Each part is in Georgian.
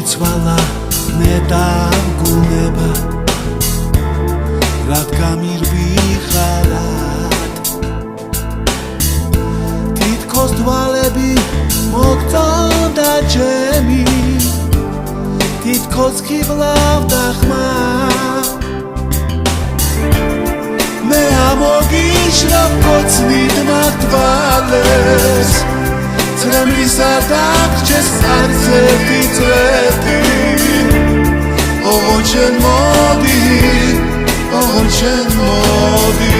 მიცვალა ნეტავგუნება რადგან მირვიხარად თითქოს დვალები მოგწონდა ჩემი თითქოს ქიბლავდა ხმა მე ამოგიშრა კოცნით მაგდვალეს ცრემლისა დაგჭეს არცერთი წვეთი ოღონ შენ მოდი ოღონ შენ მოდი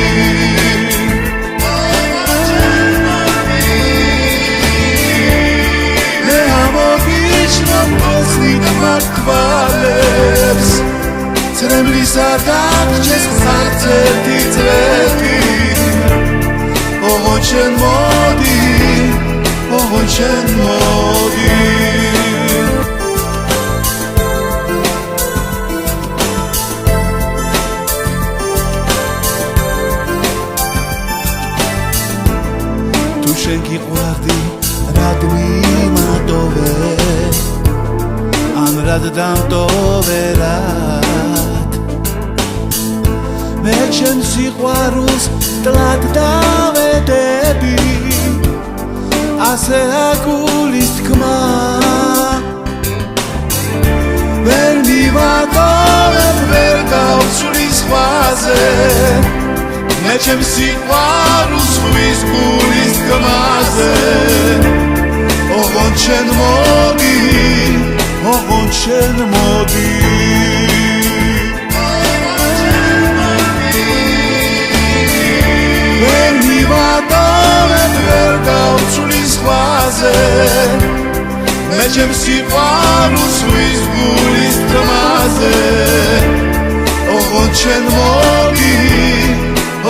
მე ამოგიშრა კოცნით მაგდვალეს ცრემლისა დაგჭეს არცერთი წვეთი ოღონ შენ მოდი ოღონ შენ მოდი თუ შენ გიყვარდი რად მიმატოვე ან რად დამტოვე რად მე შენ სიყვარულს ტლად დავედები ასე აგულის თქმა ვერ მივატოვებ ვერ გავცვლი სხვაზე მე ჩემს სიყვარულს ხვის გულის თქმაზე ოღონ შენ მოდი ოღონ შენ მოდი ვერ მივატოვებ ვერ გავცვლი მე ჩემს სიყვარულს ხვის გულის თქმაზე ოღონ შენ მოდი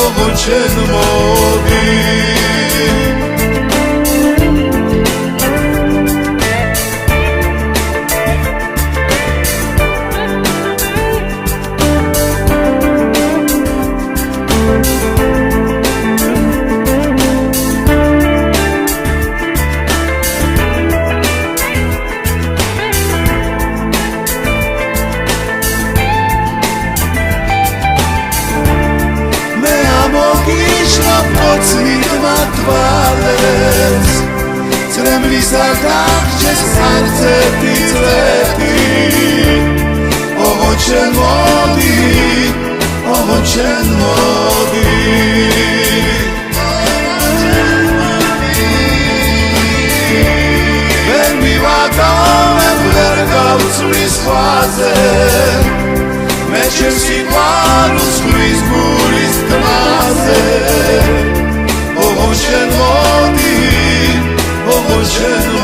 ოღონ შენ მოდი ცრემლისა დაგჭეს არცერთი წვეთი ოღონ შენ მოდი ოღონ შენ მოდი ვერ მივატოვებ ვერ გავცვლი სხვაზე მე ჩემს სიყვარულს ხვის გულის თქმაზე ოღონ შენ მოდი ოღონ შენ